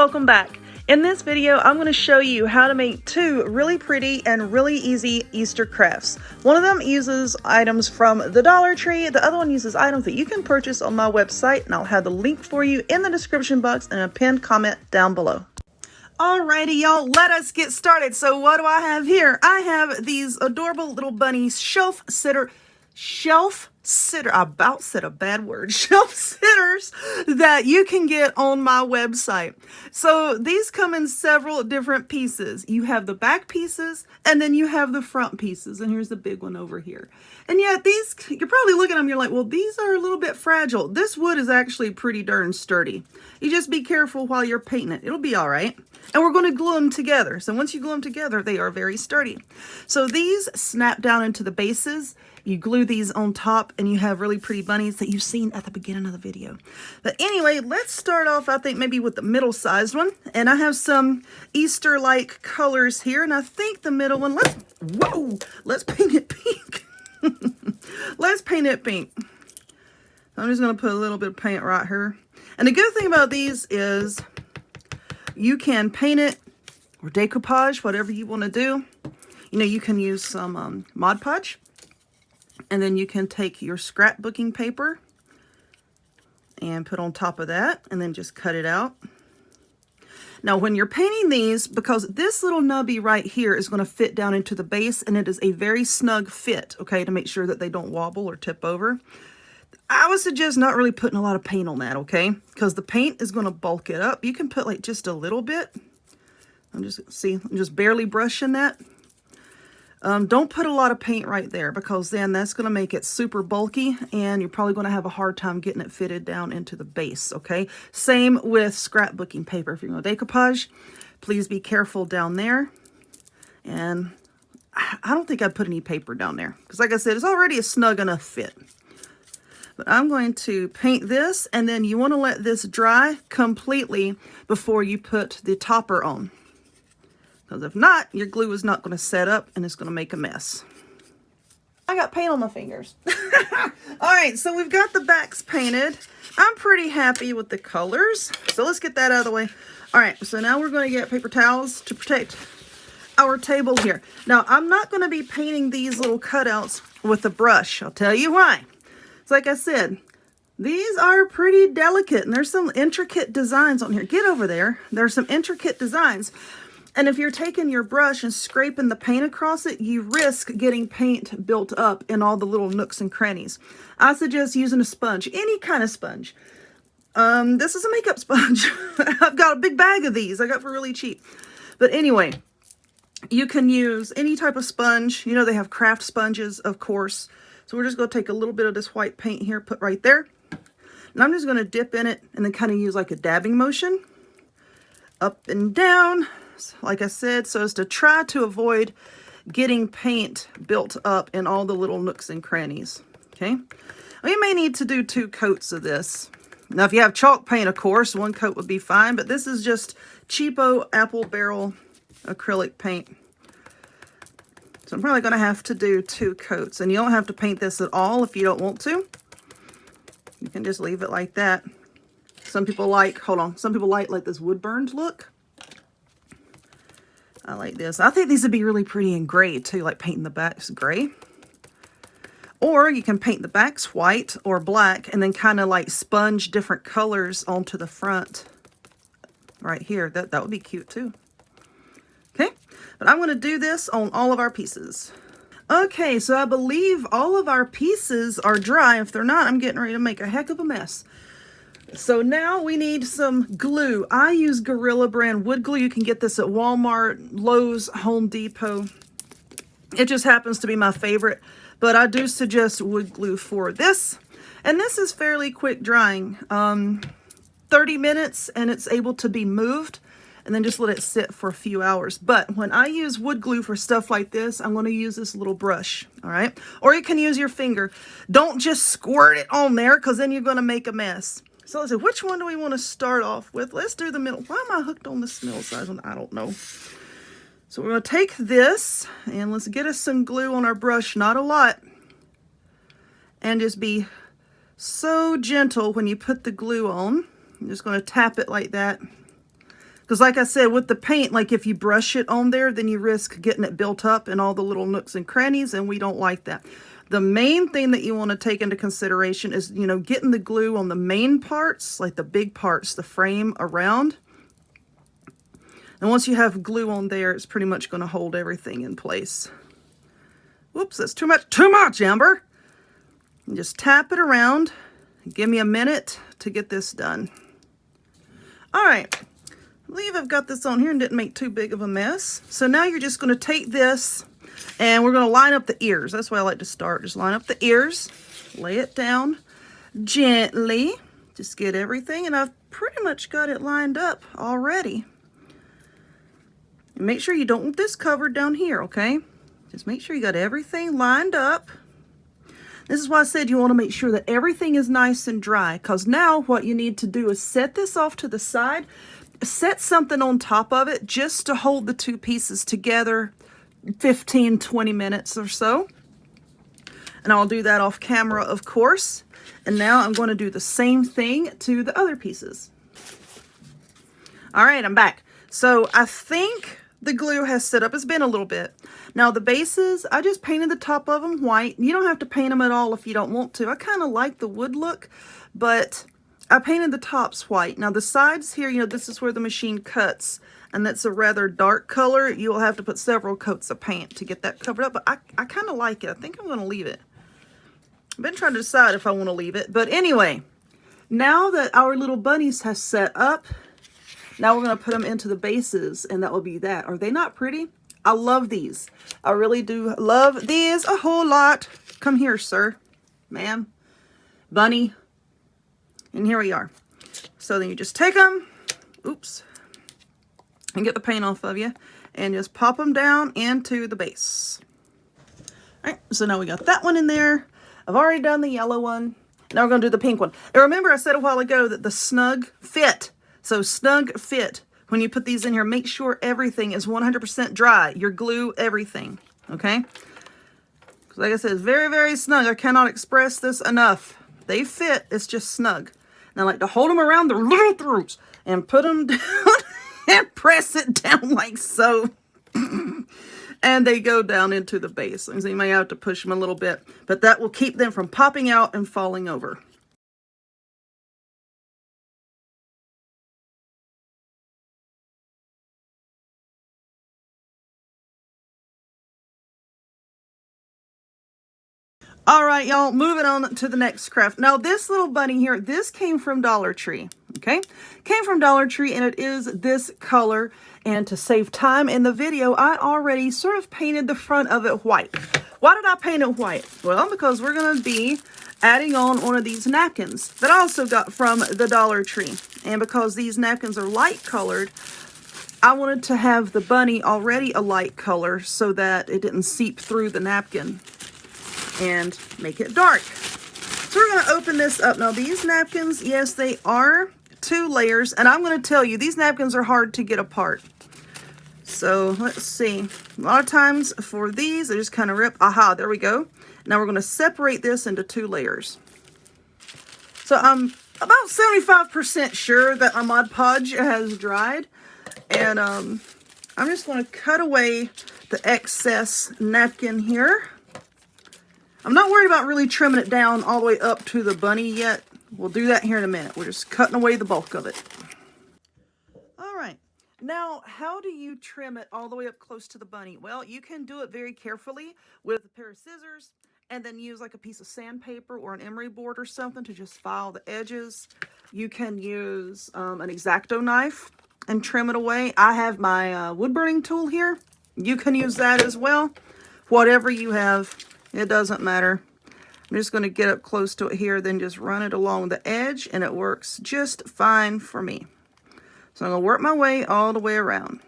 welcome back. In this video, I'm going to show you how to make two really pretty and really easy Easter crafts. One of them uses items from the Dollar Tree. The other one uses items that you can purchase on my website, and I'll have the link for you in the description box and a pinned comment down below. Alrighty, y'all, let us get started. So what do I have here? I have these adorable little bunnies, shelf sitters, I about said a bad word, shelf sitters that you can get on my website. So these come in several different pieces. You have the back pieces and then you have the front pieces. And here's the big one over here. And yet these, you're probably looking at them, you're like, well, these are a little bit fragile. This wood is actually pretty darn sturdy. You just be careful while you're painting it. It'll be all right. And we're going to glue them together. So once you glue them together, they are very sturdy. So these snap down into the bases. You glue these on top and you have really pretty bunnies that you've seen at the beginning of the video. But anyway, let's start off, I think, maybe with the middle-sized one. And I have some Easter-like colors here. And I think the middle one, let's paint it pink. Let's paint it pink. I'm just going to put a little bit of paint right here. And the good thing about these is you can paint it or decoupage, whatever you want to do. You know, you can use some Mod Podge. And then you can take your scrapbooking paper and put on top of that and then just cut it out. Now when you're painting these, because this little nubby right here is going to fit down into the base and it is a very snug fit, okay, to make sure that they don't wobble or tip over. I would suggest not really putting a lot of paint on that, okay, because the paint is going to bulk it up. You can put like just a little bit. I'm just barely brushing that. Don't put a lot of paint right there because then that's going to make it super bulky and you're probably going to have a hard time getting it fitted down into the base, okay? Same with scrapbooking paper. If you're going to decoupage, please be careful down there. And I don't think I'd put any paper down there because, like I said, it's already a snug enough fit. But I'm going to paint this, and then you want to let this dry completely before you put the topper on. Because if not, your glue is not going to set up and it's going to make a mess. I got paint on my fingers. All right, so we've got the backs painted. I'm pretty happy with the colors. So let's get that out of the way. All right, so now we're going to get paper towels to protect our table here. Now, I'm not going to be painting these little cutouts with a brush. I'll tell you why. It's like I said, these are pretty delicate and there's some intricate designs on here. Get over there. There's some intricate designs. And if you're taking your brush and scraping the paint across it, you risk getting paint built up in all the little nooks and crannies. I suggest using a sponge, any kind of sponge. This is a makeup sponge. I've got a big bag of these I got for really cheap. But anyway, you can use any type of sponge. You know, they have craft sponges, of course. So we're just going to take a little bit of this white paint here, put right there. And I'm just going to dip in it and then kind of use like a dabbing motion. Up and down. Like I said, so as to try to avoid getting paint built up in all the little nooks and crannies. Okay, well, you may need to do 2 coats of this. Now, if you have chalk paint, of course, 1 coat would be fine, but this is just cheapo apple barrel acrylic paint. So I'm probably going to have to do 2 coats, and you don't have to paint this at all if you don't want to. You can just leave it like that. Some people like, some people like this wood burned look. I like this. I think these would be really pretty in gray too, like painting the backs gray. Or you can paint the backs white or black and then kind of like sponge different colors onto the front right here. That would be cute too. Okay, but I'm going to do this on all of our pieces. Okay, so I believe all of our pieces are dry. If they're not, I'm getting ready to make a heck of a mess. So now we need some glue. I use Gorilla brand wood glue. You can get this at Walmart, Lowe's, Home Depot. It just happens to be my favorite, but I do suggest wood glue for this. And this is fairly quick drying, 30 minutes, and it's able to be moved and then just let it sit for a few hours. But when I use wood glue for stuff like this, I'm going to use this little brush, all right? Or you can use your finger. Don't just squirt it on there because then you're going to make a mess. So let's see, which one do we want to start off with? Let's do the middle. Why am I hooked on this middle size one? I don't know. So we're going to take this and let's get us some glue on our brush, not a lot. And just be so gentle when you put the glue on. I'm just going to tap it like that. Because like I said, with the paint, like if you brush it on there, then you risk getting it built up in all the little nooks and crannies, and we don't like that. The main thing that you want to take into consideration is, you know, getting the glue on the main parts, like the big parts, the frame around. And once you have glue on there, it's pretty much going to hold everything in place. Whoops, that's too much, Amber. And just tap it around. Give me a minute to get this done. All right, I believe I've got this on here and didn't make too big of a mess. So now you're just going to take this and we're going to line up the ears. That's why I like to start. Just line up the ears, lay it down gently. Just get everything, and I've pretty much got it lined up already. And make sure you don't want this covered down here, okay? Just make sure you got everything lined up. This is why I said you want to make sure that everything is nice and dry, because now what you need to do is set this off to the side, set something on top of it just to hold the two pieces together 15-20 minutes or so. And I'll do that off camera, of course. And now I'm going to do the same thing to the other pieces. All right, I'm back. So I think the glue has set up. It's been a little bit. Now the bases, I just painted the top of them white. You don't have to paint them at all if you don't want to. I kind of like the wood look, but I painted the tops white. Now the sides here, you know, this is where the machine cuts, and that's a rather dark color. You'll have to put several coats of paint to get that covered up, but I kind of like it. I think I'm going to leave it. I've been trying to decide if I want to leave it, but anyway, now that our little bunnies has set up, now we're going to put them into the bases, and that will be that. Are they not pretty? I love these. I really do love these a whole lot. Come here, sir, ma'am, bunny. And here we are. So then you just take them, oops, and get the paint off of you, and just pop them down into the base. All right, so now we got that one in there. I've already done the yellow one. Now we're going to do the pink one. And remember I said a while ago that the snug fit. So snug fit. When you put these in here, make sure everything is 100% dry. Your glue, everything. Okay? Because like I said, it's very, very snug. I cannot express this enough. They fit. It's just snug. And I like to hold them around their little throats and put them down and press it down like so. And they go down into the base. So you may have to push them a little bit, but that will keep them from popping out and falling over. All right, y'all, moving on to the next craft. Now, this little bunny here, this came from Dollar Tree, okay? Came from Dollar Tree, and it is this color. And to save time in the video, I already sort of painted the front of it white. Why did I paint it white? Well, because we're going to be adding on one of these napkins that I also got from the Dollar Tree. And because these napkins are light colored, I wanted to have the bunny already a light color so that it didn't seep through the napkin and make it dark. So we're going to open this up. Now these napkins, yes, they are 2 layers, and I'm going to tell you, these napkins are hard to get apart. So let's see. A lot of times for these, they just kind of rip. Aha, there we go. Now we're going to separate this into 2 layers. So I'm about 75% sure that our Mod Podge has dried, and I'm just going to cut away the excess napkin here. I'm not worried about really trimming it down all the way up to the bunny yet. We'll do that here in a minute. We're just cutting away the bulk of it. All right. Now, how do you trim it all the way up close to the bunny? Well, you can do it very carefully with a pair of scissors and then use like a piece of sandpaper or an emery board or something to just file the edges. You can use an X-Acto knife and trim it away. I have my wood burning tool here. You can use that as well. Whatever you have. It doesn't matter. I'm just going to get up close to it here, then just run it along the edge, and it works just fine for me. So I'm going to work my way all the way around.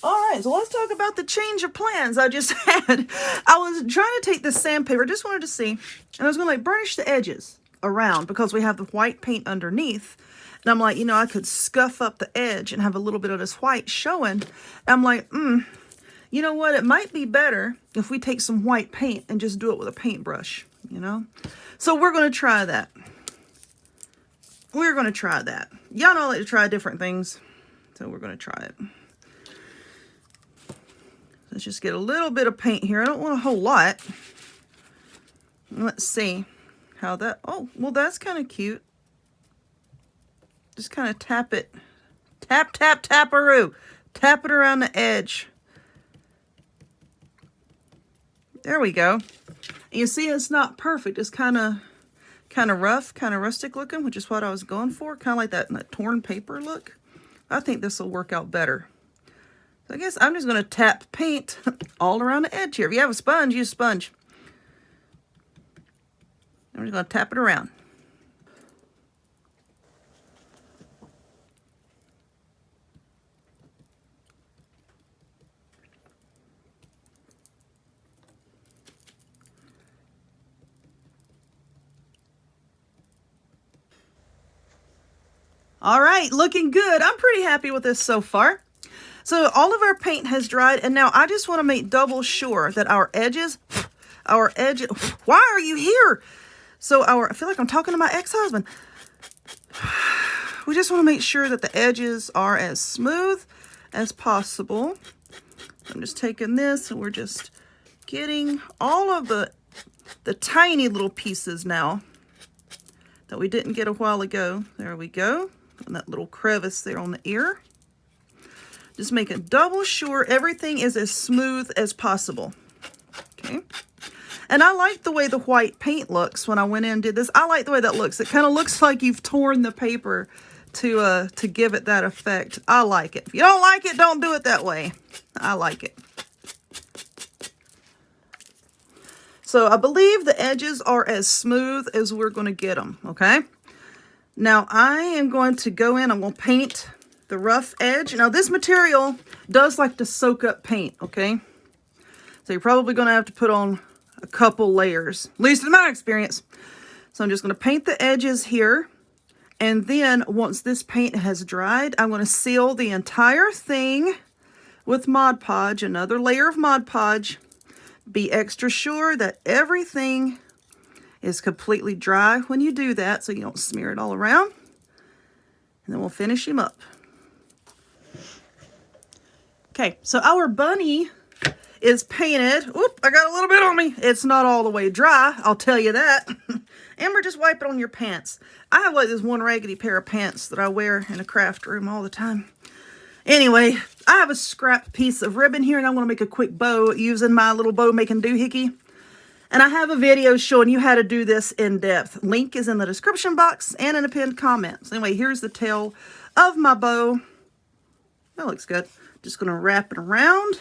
All right, so let's talk about the change of plans I just had. I was trying to take this sandpaper, just wanted to see, and I was going to like burnish the edges around because we have the white paint underneath. And I'm like, you know, I could scuff up the edge and have a little bit of this white showing. And I'm like, you know what? It might be better if we take some white paint and just do it with a paintbrush, you know? So we're going to try that. we're going to try that. Y'all know I like to try different things, so we're going to try it. Let's just get a little bit of paint here. I don't want a whole lot. Let's see how that, oh, well, that's kind of cute. Just kind of tap it. Tap, tap, tap-a-roo. Tap it around the edge. There we go. And you see it's not perfect. It's kind of rough, kind of rustic looking, which is what I was going for. Kind of like that torn paper look. I think this will work out better. So I guess I'm just going to tap paint all around the edge here. If you have a sponge, use a sponge. I'm just going to tap it around. All right, looking good. I'm pretty happy with this so far. So all of our paint has dried, and now I just want to make double sure that our edges, why are you here? So I feel like I'm talking to my ex-husband. We just want to make sure that the edges are as smooth as possible. I'm just taking this and we're just getting all of the tiny little pieces now that we didn't get a while ago. There we go. And that little crevice there on the ear. Just making double sure everything is as smooth as possible. Okay. And I like the way the white paint looks when I went in and did this. I like the way that looks. It kind of looks like you've torn the paper to give it that effect. I like it. If you don't like it, don't do it that way. I like it. So I believe the edges are as smooth as we're going to get them, okay? Now I am going to go in, I'm going to paint the rough edge. Now this material does like to soak up paint, okay? So you're probably going to have to put on a couple layers, at least in my experience. So I'm just going to paint the edges here. And then once this paint has dried, I'm going to seal the entire thing with Mod Podge, another layer of Mod Podge. Be extra sure that everything is completely dry when you do that so you don't smear it all around. And then we'll finish him up. Okay, so our bunny is painted. Oop, I got a little bit on me. It's not all the way dry, I'll tell you that. Amber, just wipe it on your pants. I have like this one raggedy pair of pants that I wear in a craft room all the time. Anyway, I have a scrap piece of ribbon here and I'm going to make a quick bow using my little bow making doohickey. And I have a video showing you how to do this in depth. Link is in the description box and in a pinned comment. So anyway, here's the tail of my bow. That looks good. Just going to wrap it around.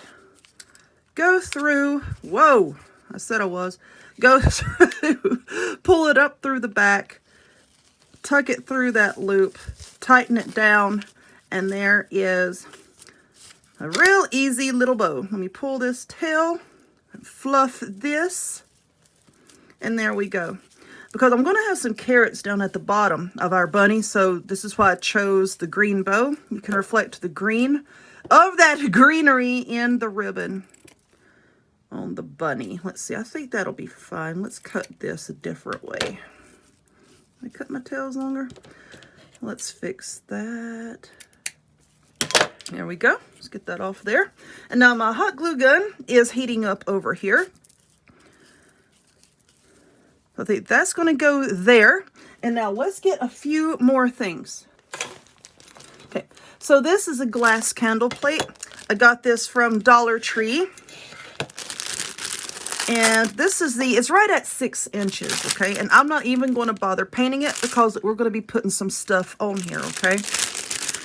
Go through. Whoa, I said I was. Go through. Pull it up through the back. Tuck it through that loop. Tighten it down. And there is a real easy little bow. Let me pull this tail and fluff this. And there we go. Because I'm going to have some carrots down at the bottom of our bunny. So this is why I chose the green bow. You can reflect the green of that greenery in the ribbon on the bunny. Let's see. I think that'll be fine. Let's cut this a different way. I cut my tails longer. Let's fix that. There we go. Let's get that off there. And now my hot glue gun is heating up over here. I think that's going to go there. And now let's get a few more things. Okay, so this is a glass candle plate. I got this from Dollar Tree. And this is it's right at 6 inches, okay? And I'm not even going to bother painting it because we're going to be putting some stuff on here, okay?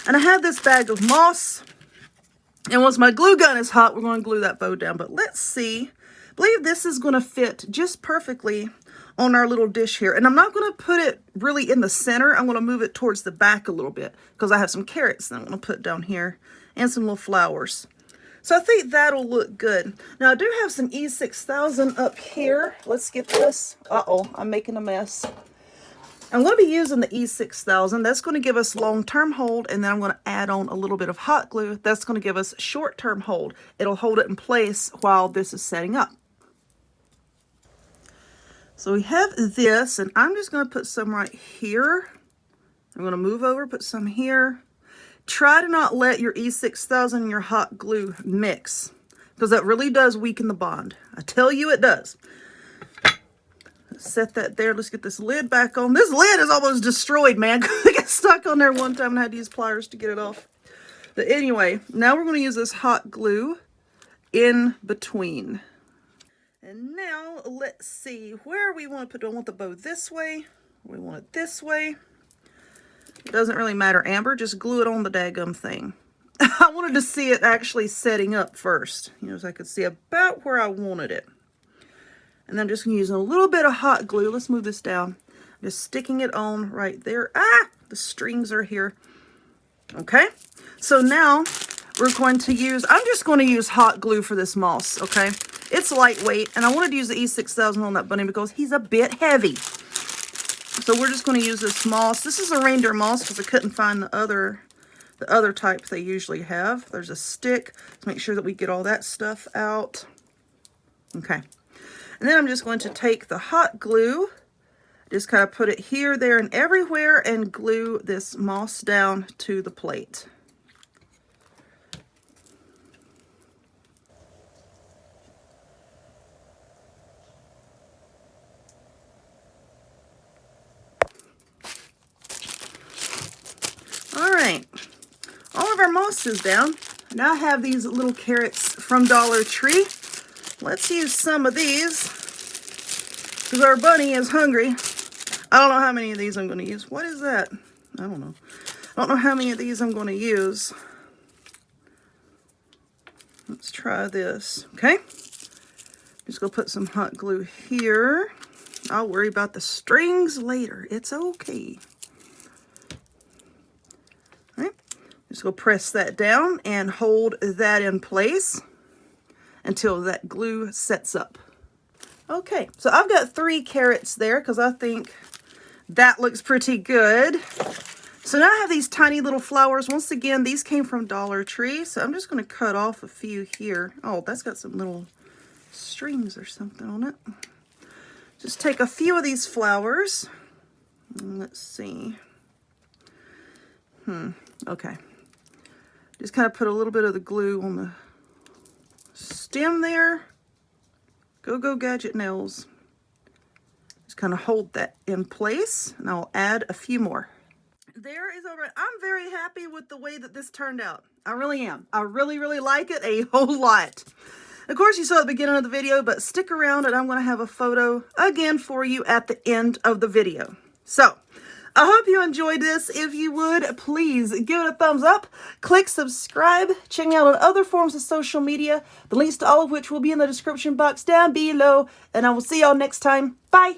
And I have this bag of moss. And once my glue gun is hot, we're going to glue that bow down. But let's see. I believe this is going to fit just perfectly on our little dish here. And I'm not going to put it really in the center. I'm going to move it towards the back a little bit because I have some carrots that I'm going to put down here and some little flowers. So I think that'll look good. Now I do have some E6000 up here. Let's get this. Uh-oh, I'm making a mess. I'm going to be using the E6000. That's going to give us long-term hold, and then I'm going to add on a little bit of hot glue. That's going to give us short-term hold. It'll hold it in place while this is setting up. So we have this, and I'm just going to put some right here. I'm going to move over, put some here. Try to not let your E6000 and your hot glue mix, because that really does weaken the bond. I tell you it does. Set that there. Let's get this lid back on. This lid is almost destroyed, man. I got stuck on there one time and had to use pliers to get it off. But anyway, now we're going to use this hot glue in between. And now let's see where we want to put it. Do I want the bow this way? We want it this way. It doesn't really matter, Amber. Just glue it on the daggum thing. I wanted to see it actually setting up first, you know, so I could see about where I wanted it. And then I'm just using a little bit of hot glue. Let's move this down. Just sticking it on right there. Ah, the strings are here. Okay, so now we're going to use, I'm just going to use hot glue for this moss, okay? It's lightweight, and I wanted to use the E6000 on that bunny because he's a bit heavy. So we're just going to use this moss. This is a reindeer moss because I couldn't find the other type they usually have. There's a stick. Let's make sure that we get all that stuff out. Okay. And then I'm just going to take the hot glue, just kind of put it here, there, and everywhere, and glue this moss down to the plate. All right, all of our moss is down. Now I have these little carrots from Dollar Tree. Let's use some of these because our bunny is hungry. I don't know how many of these I'm going to use. What is that? I don't know. I don't know how many of these I'm going to use. Let's try this. Okay. Just going to put some hot glue here. I'll worry about the strings later. It's okay. All right. Just going to press that down and hold that in place until that glue sets up. Okay, so I've got 3 carrots there because I think that looks pretty good. So now I have these tiny little flowers. Once again, these came from Dollar Tree, so I'm just going to cut off a few here. Oh, that's got some little strings or something on it. Just take a few of these flowers. Let's see. Okay. Just kind of put a little bit of the glue on the stem there. Go Gadget nails. Just kind of hold that in place, and I'll add a few more. There is all right. I'm very happy with the way that this turned out. I really am. I really like it a whole lot. Of course, you saw at the beginning of the video, but stick around and I'm going to have a photo again for you at the end of the video. So, I hope you enjoyed this. If you would, please give it a thumbs up. Click subscribe. Check me out on other forms of social media. The links to all of which will be in the description box down below. And I will see y'all next time. Bye.